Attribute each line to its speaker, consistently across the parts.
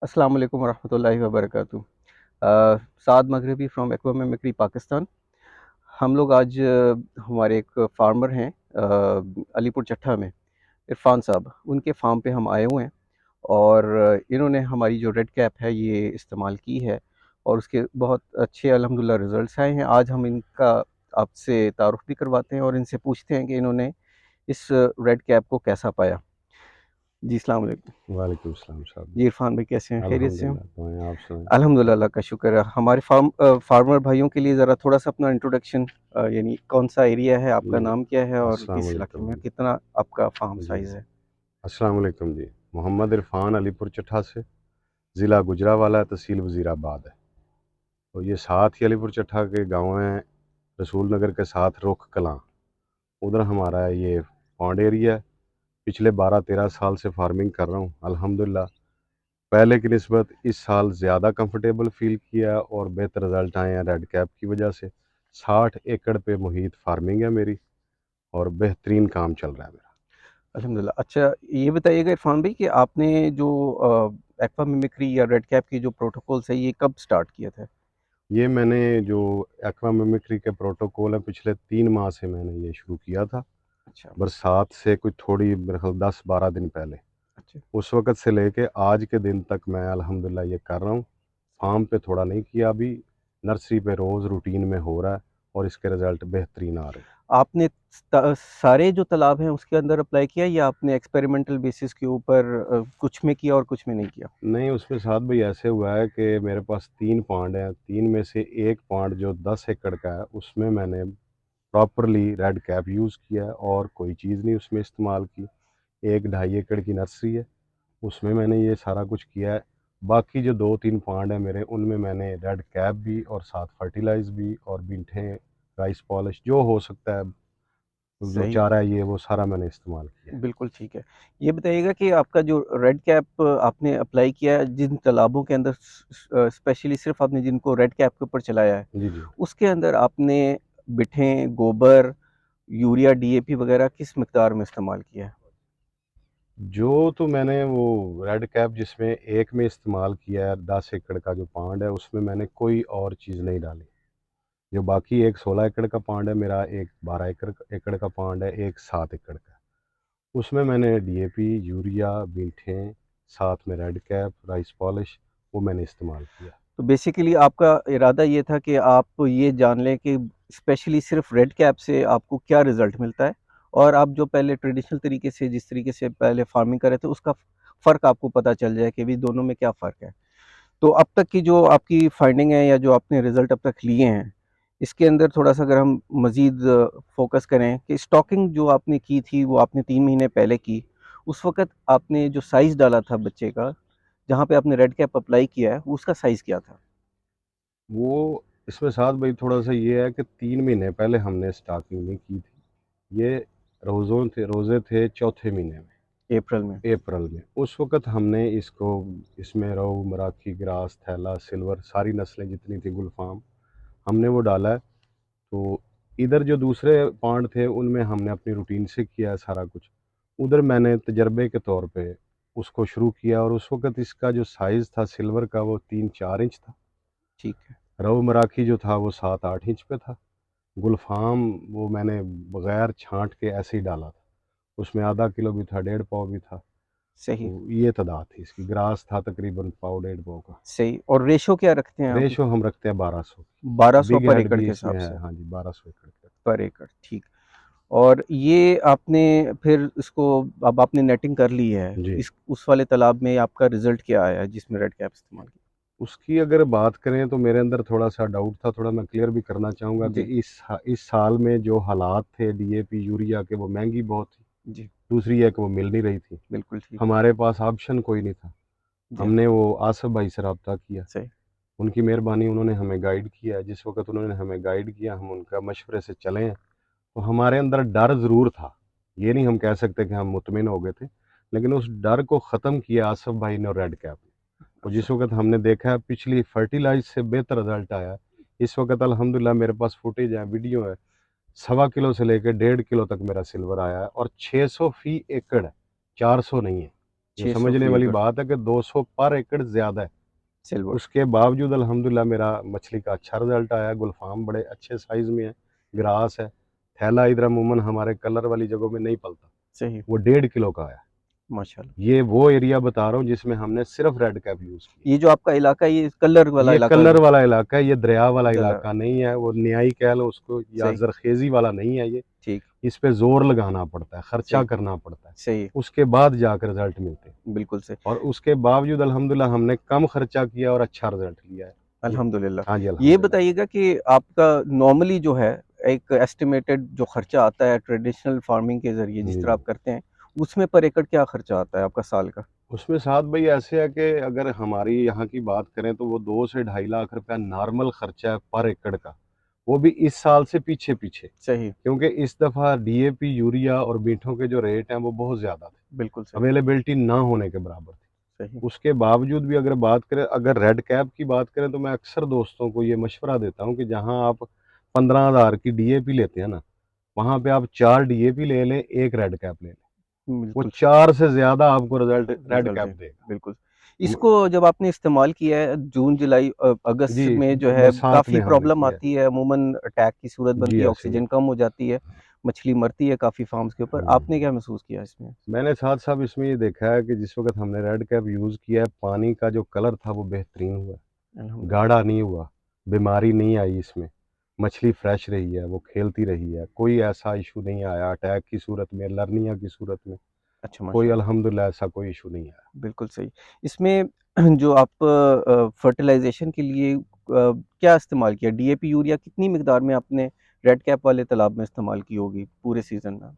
Speaker 1: अस्सलाम वालेकुम वरहमतुल्लाहि वबरकातुहू। साद मगरबी फ्रॉम एक्वा मिमिक्री पाकिस्तान। हम लोग आज हमारे एक फार्मर हैं अलीपुर चट्टा में, इरफान साहब, उनके फार्म पे हम आए हुए हैं और इन्होंने हमारी जो रेड कैप है ये इस्तेमाल की है और उसके बहुत अच्छे अल्हम्दुलिल्लाह रिज़ल्ट्स आए हैं। आज हम इनका आपसे तारुफ़ भी करवाते हैं और इनसे पूछते हैं कि इन्होंने इस रेड कैप को कैसा पाया। जी, अस्सलाम वालेकुम।
Speaker 2: वालेकुम सलाम साहब।
Speaker 1: जी, इरफान भाई कैसे हैं? खैरियत से हो?
Speaker 2: अल्हम्दुलिल्लाह दुआएं आप सुनाएं।
Speaker 1: अल्हम्दुलिल्लाह, अल्लाह का शुक्र है। हमारे फार्मर भाइयों के लिए ज़रा थोड़ा-सा अपना इंट्रोडक्शन, यानी कौन-सा एरिया है, आपका
Speaker 2: जी,
Speaker 1: नाम क्या है और
Speaker 2: अस्सलाम
Speaker 1: किस इलाके
Speaker 2: वालेकुम
Speaker 1: में,
Speaker 2: जी।
Speaker 1: कितना आपका फार्म
Speaker 2: जी,
Speaker 1: साइज़ है?
Speaker 2: अस्सलाम वालेकुम जी। मोहम्मद इरफान अलीपुर चट्टा से, ज़िला गुजरांवाला, तहसील वज़ीराबाद है। तो ये साथ ही अलीपुर चट्टा के गाँव हैं, रसूल नगर के साथ रुख कलां, उधर हमारा ये पॉन्ड एरिया है। पिछले 12-13 साल से फार्मिंग कर रहा हूँ अल्हम्दुलिल्लाह। पहले की निस्बत इस साल ज़्यादा कंफर्टेबल फ़ील किया और बेहतर रिज़ल्ट आए हैं रेड कैप की वजह से। 60 एकड़ पे मुहित फार्मिंग है मेरी और बेहतरीन काम चल रहा है मेरा।
Speaker 1: अल्हम्दुलिल्लाह। अच्छा, ये बताइएगा इरफान भाई कि आपने जो एक्वा मिमिक्री या रेड कैप की जो प्रोटोकॉल्स है, ये कब स्टार्ट किए थे?
Speaker 2: ये मैंने जो एक्वा मिमिक्री के प्रोटोकॉल है पिछले 3 माह से मैंने ये शुरू किया था।
Speaker 1: अच्छा,
Speaker 2: बरसात से कुछ थोड़ी मेरे ख़्याल 10-12 दिन पहले।
Speaker 1: अच्छा।
Speaker 2: उस वक़्त से लेके आज के दिन तक मैं अल्हम्दुलिल्लाह ये कर रहा हूँ। फ़ार्म पे थोड़ा नहीं किया अभी, नर्सरी पे रोज़ रूटीन में हो रहा है और इसके रिज़ल्ट बेहतरीन आ रहे हैं।
Speaker 1: आपने सारे जो तालाब हैं उसके अंदर अप्लाई किया या आपने एक्सपेरिमेंटल बेसिस के ऊपर कुछ में किया और कुछ में नहीं किया?
Speaker 2: नहीं, उसमें साथ भाई ऐसे हुआ है कि मेरे पास 3 पॉन्ड हैं, 3 में से 1 पॉन्ड जो 10 एकड़ का है, उसमें मैंने प्रॉपरली रेड कैप यूज़ किया है और कोई चीज़ नहीं उसमें इस्तेमाल की। 1 ढाई एकड़ की नर्सरी है, उसमें मैंने ये सारा कुछ किया है। बाकी जो 2-3 पॉन्ड हैं मेरे, उनमें मैंने रेड कैप भी और साथ फर्टिलाइज़ भी और बींठें, राइस पॉलिश जो हो सकता है, जो
Speaker 1: सही।
Speaker 2: चारा है ये वो सारा मैंने इस्तेमाल किया है।
Speaker 1: बिल्कुल ठीक है। ये बताइएगा कि आपका जो रेड कैप आपने अप्लाई किया है, जिन तालाबों के अंदर स्पेशली सिर्फ़ आपने जिनको रेड कैप के ऊपर चलाया है,
Speaker 2: जी, जी।
Speaker 1: उसके अंदर आपने बिठें, गोबर, यूरिया, डीएपी वग़ैरह किस मिक़दार में इस्तेमाल किया है?
Speaker 2: जो तो मैंने वो रेड कैप जिसमें एक में इस्तेमाल किया है 10 एकड़ का जो पांड है उसमें मैंने कोई और चीज़ नहीं डाली। जो बाकी एक 16 एकड़ का पांड है मेरा, एक 12 एकड़ का पांड है, एक 7 एकड़ का। उसमें मैंने डीएपी, यूरिया, बीटें, साथ में रेड कैप, राइस पॉलिश वो मैंने इस्तेमाल किया।
Speaker 1: तो बेसिकली आपका इरादा ये था कि आप ये जान लें कि स्पेशली सिर्फ़ रेड कैप से आपको क्या रिज़ल्ट मिलता है और आप जो पहले ट्रेडिशनल तरीके से जिस तरीके से पहले फार्मिंग कर रहे थे, उसका फ़र्क आपको पता चल जाए कि भई दोनों में क्या फ़र्क है। तो अब तक की जो आपकी फाइंडिंग है या जो आपने रिज़ल्ट अब तक लिए हैं, इसके अंदर थोड़ा-सा अगर हम मज़ीद फ़ोकस करें कि स्टॉकिंग जो आपने की थी, वो आपने 3 महीने पहले की। उस वक़्त आपने जो साइज़ डाला था बच्चे का, जहाँ पे आपने रेड कैप अप्लाई किया है, उसका साइज़ क्या था?
Speaker 2: वो इसमें साथ भाई थोड़ा-सा ये है कि 3 महीने पहले हमने स्टार्टिंग में की थी। ये रोज़े थे चौथे महीने में।
Speaker 1: अप्रैल में।
Speaker 2: अप्रैल में। उस वक़्त हमने इसको इसमें रहू, मराठी, ग्रास, थैला, सिल्वर सारी नस्लें जितनी थी गुलफ़ाम, हमने वो डाला है। तो इधर जो दूसरे पॉन्ड थे उनमें हमने अपनी रूटीन से किया है सारा कुछ। उधर मैंने तजर्बे के तौर पे उसको शुरू किया और उस वक़्त इसका जो साइज़ था सिल्वर का वो 3-4 इंच था।
Speaker 1: ठीक है।
Speaker 2: रहू मराठी जो था वो 7-8 इंच पे था। गुलफ़ाम वो मैंने बग़ैर छाँट के ऐसे ही डाला था। उसमें आधा किलो भी था, डेढ़ पाव भी था।
Speaker 1: सही,
Speaker 2: तो ये तादाद थी इसकी। ग्रास था तकरीबन पाव डेढ़ पाव का।
Speaker 1: सही। और रेशो क्या रखते हैं आप?
Speaker 2: रेशो हम रखते हैं 1200 की।
Speaker 1: 1200
Speaker 2: बिग
Speaker 1: पर
Speaker 2: हेड
Speaker 1: एकड़
Speaker 2: भी
Speaker 1: के हिसाब
Speaker 2: इसमें
Speaker 1: से,
Speaker 2: है। हाँ जी, 1200 एकड़ के।
Speaker 1: पर एकड़, ठीक। और ये आपने फिर इसको अब आपने नेटिंग कर ली है,
Speaker 2: जी।
Speaker 1: इस उस वाले तालाब में आपका रिज़ल्ट क्या आया है जिसमें रेड कैप इस्तेमाल की?
Speaker 2: उसकी अगर बात करें तो मेरे अंदर थोड़ा-सा डाउट था, थोड़ा मैं क्लियर भी करना चाहूँगा कि
Speaker 1: जी,
Speaker 2: इस साल में जो हालात थे डीएपी, यूरिया के वो महँगी बहुत थी।
Speaker 1: जी,
Speaker 2: दूसरी है कि वो मिल नहीं रही थी।
Speaker 1: बिल्कुल ठीक।
Speaker 2: हमारे पास ऑप्शन कोई नहीं था।
Speaker 1: जी,
Speaker 2: हमने वो आसिफ भाई से राब्ता किया।
Speaker 1: सही,
Speaker 2: उनकी मेहरबानी उन्होंने हमें गाइड किया। जिस वक़्त उन्होंने हमें गाइड किया हम उनका मशवरे से चले हैं। तो हमारे अंदर डर ज़रूर था। ये नहीं हम कह सकते कि हम मुतमिन हो गए थे। लेकिन उस डर को ख़त्म किया आसिफ भाई ने और रेड कैप ने। और
Speaker 1: अच्छा,
Speaker 2: जिस वक़्त हमने देखा है पिछली फर्टिलाइज़ से बेहतर रिज़ल्ट आया है। इस वक़्त अल्हम्दुलिल्लाह मेरे पास फुटेज है, वीडियो है। सवा किलो से लेके डेढ़ किलो तक मेरा सिल्वर आया है और 600 फ़ी एकड़ है, 400 नहीं है। जो
Speaker 1: 600
Speaker 2: समझने
Speaker 1: फी
Speaker 2: वाली
Speaker 1: एकड़
Speaker 2: बात है कि 200 पर एकड़ ज़्यादा है।
Speaker 1: सिल्वर।
Speaker 2: उसके बावजूद अल्हम्दुलिल्लाह मेरा मछली का अच्छा रिज़ल्ट आया, गुलफ़ाम बड़े अच्छे साइज़ में है, ग्रास है। थैला इधर अमूमन हमारे कलर वाली जगहों में नहीं पलता,
Speaker 1: सही,
Speaker 2: वो 1.5 किलो का आया।
Speaker 1: माशाल्लाह।
Speaker 2: ये वो एरिया बता रहा हूँ जिसमें हमने सिर्फ़ रेड कैप यूज़ किया।
Speaker 1: ये जो आपका इलाका है, ये कलर वाला
Speaker 2: ये
Speaker 1: इलाका
Speaker 2: कलर वाला इलाका है, ये दरिया वाला
Speaker 1: दला
Speaker 2: इलाका नहीं है, वो न्याई कह लो उसको या
Speaker 1: सही,
Speaker 2: ज़रख़ेज़ी वाला नहीं है ये।
Speaker 1: ठीक,
Speaker 2: इस पे ज़ोर लगाना पड़ता है, खर्चा
Speaker 1: सही,
Speaker 2: करना पड़ता है,
Speaker 1: सही,
Speaker 2: उसके बाद जाकर रिज़ल्ट मिलते हैं।
Speaker 1: बिल्कुल सही।
Speaker 2: और उसके बावजूद अल्हम्दुलिल्लाह हमने कम खर्चा किया और अच्छा रिज़ल्ट लिया है। ये
Speaker 1: अल्हम्दुलिल्लाह।
Speaker 2: हाँ जी,
Speaker 1: ये
Speaker 2: अल्हम्दुलिल्लाह।
Speaker 1: बताइएगा कि आपका नॉर्मली जो है, एक एस्टिमेटेड जो खर्चा आता है ट्रेडिशनल फार्मिंग के ज़रिए जिस
Speaker 2: जी,
Speaker 1: तरह
Speaker 2: जी।
Speaker 1: आप करते हैं, उसमें पर एकड़ क्या खर्चा आता है आपका साल का?
Speaker 2: उसमें साद भाई ऐसे है कि अगर हमारी यहाँ की बात करें तो वो 2 से ढाई लाख रुपया नॉर्मल खर्चा है पर एकड़ का। वो भी इस साल से पीछे-पीछे,
Speaker 1: सही,
Speaker 2: क्योंकि इस दफ़ा डीएपी, यूरिया और बीटों के जो रेट हैं वो बहुत ज़्यादा थे।
Speaker 1: बिल्कुल सही,
Speaker 2: अवेलेबिलिटी ना होने के बराबर थी।
Speaker 1: सही,
Speaker 2: उसके बावजूद भी अगर बात करें, अगर रेड कैप की बात करें तो मैं अक्सर दोस्तों को ये मशवरा देता हूँ कि जहाँ आप 15,000 की डीएपी लेते हैं ना, वहाँ पे आप 4 डीएपी ले लें, 1 रेड कैप ले लें। वो
Speaker 1: बिल्कुल
Speaker 2: 4 से ज़्यादा आपको रिज़ल्ट रेड
Speaker 1: रिज़ल्ट
Speaker 2: कैप
Speaker 1: है,
Speaker 2: देगा।
Speaker 1: बिल्कुल।
Speaker 2: म
Speaker 1: इसको जब आपने इस्तेमाल किया है जून, जुलाई अगस्त
Speaker 2: जी,
Speaker 1: में जो है
Speaker 2: बरसात
Speaker 1: काफ़ी
Speaker 2: में हमने
Speaker 1: प्रॉब्लम
Speaker 2: किया है।
Speaker 1: आती है, अमूमन अटैक की सूरत बनती
Speaker 2: जी,
Speaker 1: है,
Speaker 2: ऐसे ही है।
Speaker 1: ऑक्सीजन कम हो जाती है, मछली मरती है काफ़ी फार्म्स के ऊपर।
Speaker 2: हुँ।
Speaker 1: आपने क्या महसूस किया इसमें?
Speaker 2: मैंने साथ साहब इसमें ये देखा है कि जिस वक़्त हमने रेड कैप यूज़ किया है, पानी का जो कलर था वो बेहतरीन हुआ,
Speaker 1: अल्हम्दुलिल्लाह,
Speaker 2: गाढ़ा नहीं हुआ, बीमारी नहीं आई इसमें, मछली फ्रेश रही है, वो खेलती रही है, कोई ऐसा इश्यू नहीं आया अटैक की सूरत में, लर्निया की सूरत में,
Speaker 1: अच्छा
Speaker 2: कोई
Speaker 1: माशाल्लाह,
Speaker 2: अल्हम्दुलिल्लाह ऐसा कोई इश्यू नहीं आया।
Speaker 1: बिल्कुल सही। इसमें जो आप फर्टिलाइज़ेशन के लिए क्या इस्तेमाल किया? डीएपी, यूरिया कितनी मिकदार में आपने रेड कैप वाले तालाब में इस्तेमाल की होगी पूरे सीज़न में?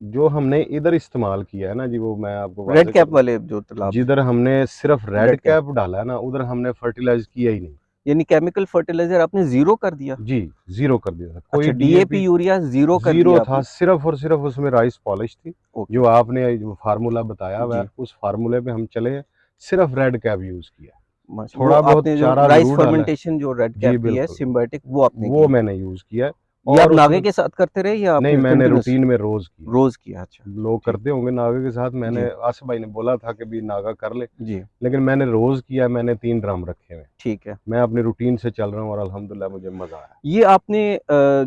Speaker 2: जो हमने इधर इस्तेमाल किया है ना जी, वो मैं आपको
Speaker 1: रेड
Speaker 2: वाज़ेह कर
Speaker 1: कैप
Speaker 2: दूँ,
Speaker 1: वाले जो तालाब हैं,
Speaker 2: जिधर हमने सिर्फ़ रेड
Speaker 1: रेड कैप।
Speaker 2: कैप डाला है ना, उधर हमने फर्टिलाइज़ किया ही नहीं।
Speaker 1: यानी केमिकल फर्टिलाइज़र आपने ज़ीरो कर दिया?
Speaker 2: जी, ज़ीरो कर दिया था। कोई
Speaker 1: अच्छा, डीएपी,
Speaker 2: डीएपी
Speaker 1: यूरिया ज़ीरो कर
Speaker 2: ज़ीरो
Speaker 1: दिया
Speaker 2: था,
Speaker 1: आपने?
Speaker 2: सिर्फ़ और सिर्फ़ उसमें राइस पॉलिश थी।
Speaker 1: ओके,
Speaker 2: जो आपने जो फ़ॉर्मूला बताया हुआ है,
Speaker 1: जी,
Speaker 2: उस फ़ॉर्मूले पे हम चले, सिर्फ़ रेड कैप यूज़ किया।
Speaker 1: माशा वो
Speaker 2: थोड़ा बहुत
Speaker 1: आपने जो
Speaker 2: चारा
Speaker 1: राइस
Speaker 2: ज़रूर डाला है।
Speaker 1: फर्मेंटेशन जो रेड
Speaker 2: जी,
Speaker 1: कैप की है
Speaker 2: बिल्कुल।
Speaker 1: सिम्बायोटिक वो आपने
Speaker 2: वो
Speaker 1: की?
Speaker 2: मैंने यूज़ किया है
Speaker 1: ये आप
Speaker 2: और
Speaker 1: नागे
Speaker 2: उसमें
Speaker 1: के साथ करते रहे या
Speaker 2: नहीं,
Speaker 1: आपने
Speaker 2: मैंने
Speaker 1: कंटिन्यूअस
Speaker 2: रूटीन में रोज़ किया।
Speaker 1: रोज़ किया? अच्छा,
Speaker 2: लोग
Speaker 1: ठीक,
Speaker 2: करते होंगे नागा के साथ, मैंने
Speaker 1: जी,
Speaker 2: आसिफ भाई ने बोला था कि भी नागा कर ले,
Speaker 1: जी,
Speaker 2: लेकिन मैंने रोज़ किया, मैंने 3 ड्रम रखे हुए हैं।
Speaker 1: ठीक है।
Speaker 2: मैं अपनी रूटीन से चल रहा हूँ और अल्हम्दुलिल्लाह मुझे मज़ा आया।
Speaker 1: ये आपने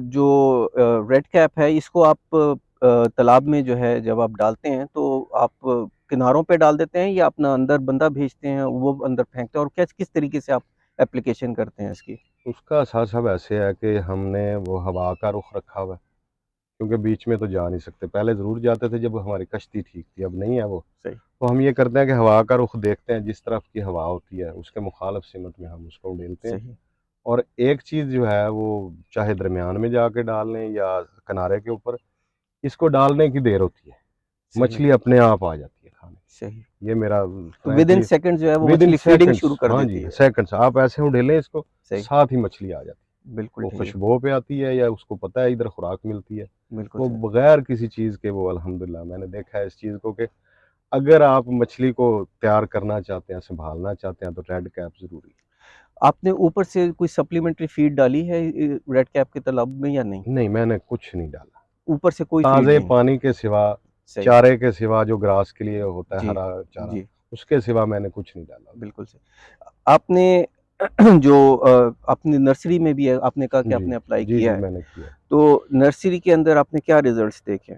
Speaker 1: जो रेड कैप है इसको आप तालाब में जो है जब आप डालते हैं तो आप किनारों पे डाल देते हैं या अपना अंदर बंदा भेजते हैं वो अंदर फेंकते हैं और किस किस तरीके से आप एप्लीकेशन करते हैं इसकी?
Speaker 2: उसका असास सब ऐसे है कि हमने वो हवा का रुख रखा हुआ है, क्योंकि बीच में तो जा नहीं सकते। पहले ज़रूर जाते थे जब हमारी कश्ती ठीक थी, अब नहीं है वो।
Speaker 1: सही,
Speaker 2: तो हम ये करते हैं कि हवा का रुख देखते हैं, जिस तरफ की हवा होती है उसके मुखालिफ सिमत में हम उसको उड़ेलते हैं।
Speaker 1: सही,
Speaker 2: और एक चीज़ जो है वो चाहे दरमियान में जाके डाल लें या किनारे के ऊपर, इसको डालने की देर होती है,
Speaker 1: सही,
Speaker 2: मछली अपने आप आ जाती है खाने।
Speaker 1: सही।
Speaker 2: ये मेरा
Speaker 1: तो विदिन
Speaker 2: फ्रैंकली
Speaker 1: सेकंड्स जो है वो
Speaker 2: विद इन
Speaker 1: मछली फीडिंग
Speaker 2: सेकंड्स,
Speaker 1: शुरू कर
Speaker 2: हाँ
Speaker 1: देती
Speaker 2: जी,
Speaker 1: है।
Speaker 2: सेकंड्स आप ऐसे उड़ेलें इसको,
Speaker 1: सही,
Speaker 2: साथ ही मछली आ जाती है।
Speaker 1: बिल्कुल
Speaker 2: वो
Speaker 1: ठीक है,
Speaker 2: खुशबू पे आती है या उसको पता है इधर खुराक मिलती है।
Speaker 1: बिल्कुल
Speaker 2: वो
Speaker 1: सही।
Speaker 2: बगैर किसी चीज़ के वो अल्हम्दुलिल्लाह मैंने देखा है इस चीज़ को कि अगर आप मछली को तैयार करना चाहते हैं, सँभालना चाहते हैं तो रेड कैप ज़रूरी है।
Speaker 1: आपने ऊपर से कोई सप्लीमेंट्री फीड डाली है रेड कैप के तालाब में या नहीं?
Speaker 2: नहीं, मैंने कुछ नहीं डाला।
Speaker 1: ऊपर से कोई फीड
Speaker 2: ताज़े
Speaker 1: नहीं?
Speaker 2: पानी के सिवा,
Speaker 1: सही,
Speaker 2: चारे के सिवा जो ग्रास के लिए होता है
Speaker 1: जी,
Speaker 2: हरा चारा,
Speaker 1: जी,
Speaker 2: उसके सिवा मैंने कुछ नहीं डाला।
Speaker 1: बिल्कुल सही। आपने जो अपनी नर्सरी में भी है, आपने कहा कि
Speaker 2: जी,
Speaker 1: आपने अप्लाई
Speaker 2: जी,
Speaker 1: किया
Speaker 2: जी,
Speaker 1: है,
Speaker 2: मैंने किया है।
Speaker 1: तो नर्सरी के अंदर आपने क्या रिज़ल्ट्स देखे?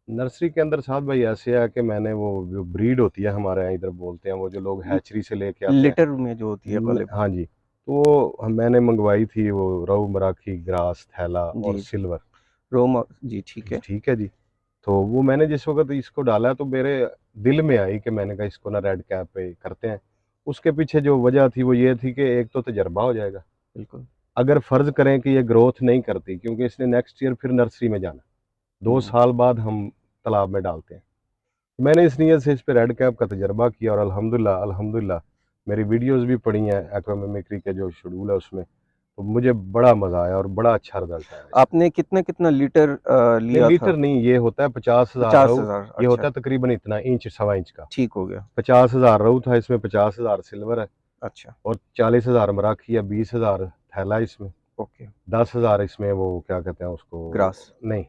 Speaker 2: नर्सरी के अंदर साहब भाई ऐसे है कि मैंने वो जो ब्रीड होती है हमारे यहाँ इधर बोलते हैं, वो जो लोग
Speaker 1: ल
Speaker 2: हैचरी से लेके आते हैं।
Speaker 1: लिटर में जो होती है गालिबा
Speaker 2: हाँ जी, तो मैंने मंगवाई थी वो रोहू मराठी, ग्रास, थैला और
Speaker 1: जी, जी,
Speaker 2: सिल्वर।
Speaker 1: रोमा जी, ठीक है,
Speaker 2: ठीक है जी। तो वो मैंने जिस वक़्त इसको डाला तो मेरे दिल में आई कि मैंने कहा इसको ना रेड कैप पे करते हैं। उसके पीछे जो वजह थी वो ये थी कि एक तो तजर्बा हो जाएगा।
Speaker 1: बिल्कुल।
Speaker 2: अगर फ़र्ज़ करें कि ये ग्रोथ नहीं करती, क्योंकि इसने नेक्स्ट ईयर फिर नर्सरी में जाना। 2
Speaker 1: हुँ,
Speaker 2: साल बाद हम तालाब में डालते हैं। मैंने इस नियत से इस पे रेड कैप का तजर्बा किया और अल्हम्दुलिल्लाह अल्हम्दुलिल्लाह मेरी वीडियोज़ भी पड़ी हैं एक्वा मिमिक्री के जो शेड्यूल है उसमें। तो मुझे बड़ा मज़ा आया और बड़ा अच्छा रिज़ल्ट आया इसका।
Speaker 1: आपने कितना-कितना लीटर
Speaker 2: नहीं,
Speaker 1: लिया था?
Speaker 2: लीटर नहीं, ये होता है 50,000 रहू,
Speaker 1: 50,000
Speaker 2: ये होता
Speaker 1: अच्छा,
Speaker 2: है तकरीबन इतना इंच, सवा इंच का।
Speaker 1: ठीक हो गया,
Speaker 2: 50,000 रहू था इसमें, 50,000 सिल्वर है
Speaker 1: अच्छा,
Speaker 2: और 40,000 मराठी है, 20,000 थैला इसमें,
Speaker 1: ओके,
Speaker 2: 10,000 इसमें वो क्या कहते हैं उसको,
Speaker 1: ग्रास,
Speaker 2: नहीं,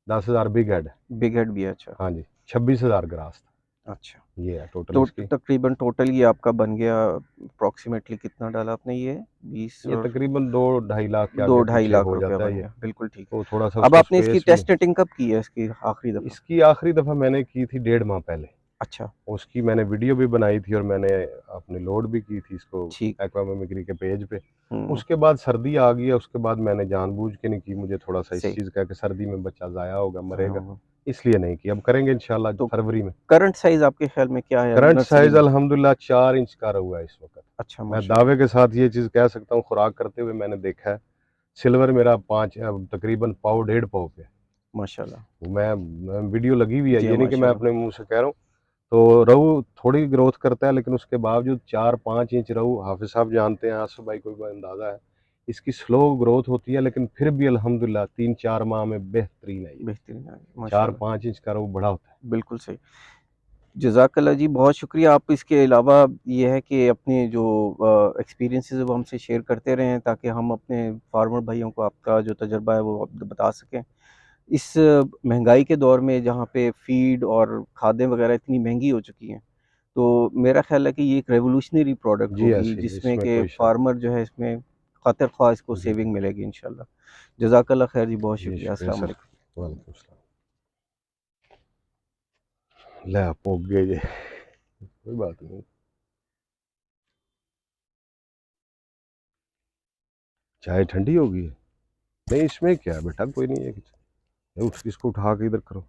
Speaker 2: 10,000 बिग हेड,
Speaker 1: बिग हेड भी है, अच्छा,
Speaker 2: हाँ जी, 26,000 ग्रास था।
Speaker 1: अच्छा,
Speaker 2: ये है टोटल
Speaker 1: तो
Speaker 2: इसकी।
Speaker 1: तकरीबन टोटल ये आपका बन गया अप्रॉक्सिमेटली कितना डाला आपने ये? 20
Speaker 2: ये
Speaker 1: और
Speaker 2: तकरीबन 2-2.5 लाख के
Speaker 1: 2
Speaker 2: आगे
Speaker 1: ढाई
Speaker 2: पीछे
Speaker 1: लाख
Speaker 2: हो
Speaker 1: रुपया
Speaker 2: जाता है
Speaker 1: बन
Speaker 2: ये।
Speaker 1: गया, बिल्कुल ठीक।
Speaker 2: तो थोड़ा सा
Speaker 1: अब
Speaker 2: उसका
Speaker 1: आपने इसकी
Speaker 2: स्पेस भी।
Speaker 1: टेस्टिंग कब की है इसकी आखिरी दफ़ा?
Speaker 2: इसकी आखिरी दफ़ा मैंने की थी 1.5 माह पहले।
Speaker 1: अच्छा,
Speaker 2: उसकी मैंने वीडियो भी बनाई थी और मैंने अपनी लोड भी की थी इसको
Speaker 1: ठीक।
Speaker 2: एक्वा मिमिक्री के पेज पे।
Speaker 1: हुँ,
Speaker 2: उसके बाद सर्दी आ गई है, उसके बाद मैंने जानबूझ के नहीं की, मुझे थोड़ा सा इस
Speaker 1: सही।
Speaker 2: चीज़ का कि सर्दी में बच्चा ज़ाया होगा, मरेगा,
Speaker 1: हाँ,
Speaker 2: इसलिए नहीं की। अब करेंगे इंशाल्लाह
Speaker 1: तो
Speaker 2: फरवरी में।
Speaker 1: करंट साइज़ आपके ख़्याल में क्या है अभी
Speaker 2: करंट
Speaker 1: नर्सरी
Speaker 2: साइज़
Speaker 1: में?
Speaker 2: अल्हम्दुलिल्लाह 4 इंच का हुआ है इस वक़्त।
Speaker 1: अच्छा,
Speaker 2: मैं
Speaker 1: माशाल्लाह,
Speaker 2: दावे के साथ ये चीज़ कह सकता हूँ, खुराक करते हुए मैंने देखा है। सिल्वर मेरा 5 तकरीबन पाव, डेढ़ पाव पे है।
Speaker 1: माशाल्लाह।
Speaker 2: मैं वीडियो लगी हुई है,
Speaker 1: जी हाँ,
Speaker 2: ये नहीं कि मैं
Speaker 1: माशाल्लाह।
Speaker 2: अपने मुँह से कह रहा हूँ। तो रहू थोड़ी ग्रोथ करता है, लेकिन उसके बावजूद 4-5 इंच रहू, हाफ़िज़ साहब जानते हैं, आसिफ भाई को भी अंदाज़ा है। इसकी स्लो ग्रोथ होती है, लेकिन फिर भी अल्हम्दुलिल्लाह 3-4 माह में बेहतरीन है ये।
Speaker 1: बेहतरीन है, माशाल्लाह।
Speaker 2: 4-5 इंच का रहू बड़ा होता है।
Speaker 1: बिल्कुल सही। जज़ाकल्लाह जी, बहुत शुक्रिया। आप इसके अलावा ये है कि अपने जो एक्सपीरियंसेस है वो हमसे शेयर करते रहें ताकि हम अपने फार्मर भाइयों को आपका जो तजुर्बा है वो बता सकें। इस महंगाई के दौर में जहाँ पे फ़ीड और खादें वग़ैरह इतनी महँगी हो चुकी हैं, तो मेरा ख़्याल है कि ये एक रेवोल्यूशनरी प्रोडक्ट
Speaker 2: जी
Speaker 1: होगी
Speaker 2: ऐसे ही,
Speaker 1: जिसमें
Speaker 2: इसमें
Speaker 1: कि
Speaker 2: कोई शक
Speaker 1: फार्मर जो है इसमें खातिर ख़्वाह इसको
Speaker 2: नहीं। जी,
Speaker 1: सेविंग मिलेगी इंशाल्लाह। जज़ाकल्लाह ख़ैर जी, बहुत
Speaker 2: जी
Speaker 1: शुक्रिया।
Speaker 2: शुक्रिया
Speaker 1: अस्सलाम
Speaker 2: सर।
Speaker 1: वालेकुम।
Speaker 2: वालेकुम सलाम। ले पोग गए ये, कोई बात नहीं। चाय ठंडी हो गई है? नहीं इसमें क्या है बेटा, कोई नहीं है। उठ इसको उठा के इधर करो।